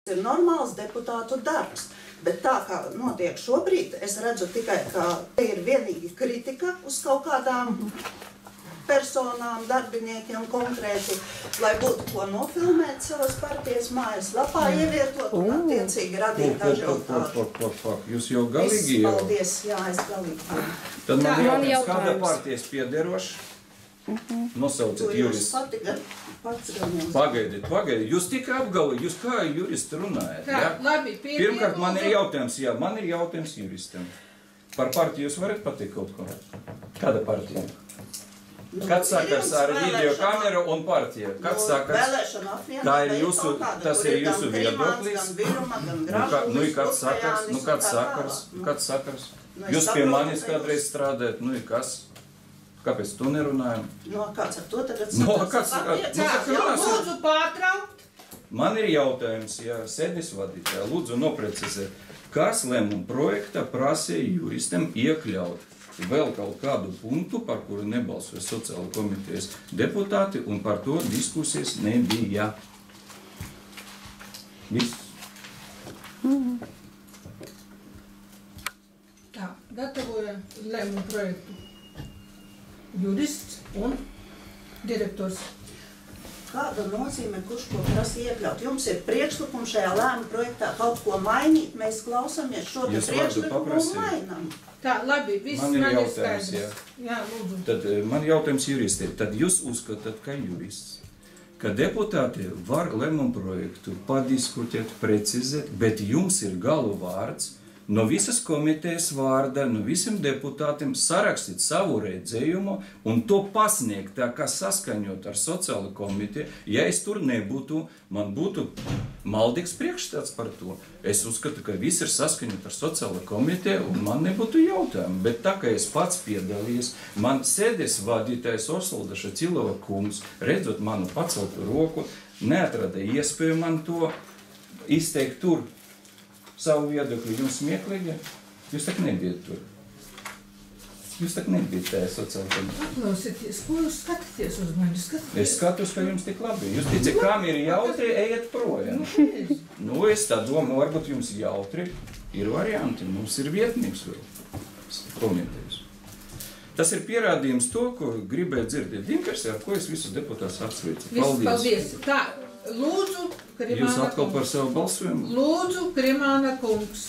Ir normāls deputātu darbs, bet tā kā notiek šobrīd, es redzu tikai, ka ir vienīgi kritika uz kaut kādām personām, darbiniekiem konkrēti, lai būtu ko nofilmēt savas partijas mājaslapā, ievietot un attiecīgi radīt ažiotāžu. Jūs jau galīgi jau? Paldies, jā, es galīgi. Tad man jautājums, kāda partijas piederoša? Nosauciet juristu. Pagaidiet. Jūs tikai apgalvojat, jūs kā juristi runājat, jā? Pirmkārt, man ir jautājums juristam. Par partiju jūs varat pateikt kaut ko? Kāda partija? Kāds sakars ar video kameru un partiju? Kāds sakars? Tas ir jūsu viedoklis? Kāds sakars? Jūs pie manis kādreiz strādājat, kas? Kāpēc tu nerunājam? Kāds ar to tagad sakars? Lūdzu pārtraukt. Man ir jautājums, sēdis vadītāja, lūdzu noprecizēt, kas lēmuma projektā prasīja juristam iekļaut vēl kaut kādu punktu, par kuru nebalsoja sociāla komitejas deputāti, un par to diskusijas nebija. Viss. Tā, gatavoja lēmuma projektu jurists un direktors. Kāda nozīme, kurš ko prasa iekļaut? Jums ir priekšlikums šajā lēmuma projektā kaut ko mainīt, mēs klausāmies šo priekšlikumu un mainām. Tā, labi, viss man ir skaidrs. Jā, lūdzu. Tad man jautājums juristiem. Tad jūs uzskatāt, ka jurists, ka deputāti var lēmumu projektu padiskutēt, precizēt, bet jums ir galu vārds, no visas komitejas vārda, no visiem deputātiem sarakstīt savu redzējumu un to pasniegt tā, kā saskaņot ar sociālo komiteju. Ja es tur nebūtu, man būtu maldīgs priekšstats par to. Es uzskatu, ka viss ir saskaņot ar sociālo komiteju un man nebūtu jautājumu. Bet tā kā es pats piedalījos, man sēdes vadītājs Osvaldaša Cilova kungs, redzot manu paceltu roku, neatrada iespēju man to izteikt tur. Savu viedokli jums smieklīgi, jūs tak nebijat tur. Jūs tak nebijat tajā sociālajā komitejā. Atklausieties, ko jūs skatāties uz mani? Es skatos, ka jums tik labi. Jūs ticat, kam ir jautri, ejiet projām. Es tā domāju, varbūt jums jautri ir varianti. Mums ir vietnieks vēl komitejus. Tas ir pierādījums to, ko gribēju dzirdēt Dinkers, ar ko es visus deputātus apsveicu. Paldies. Tā, lūdzu, Krimāna kungs. Jūs atkal par savu balsojumu? Lūdzu, Krimāna kungs.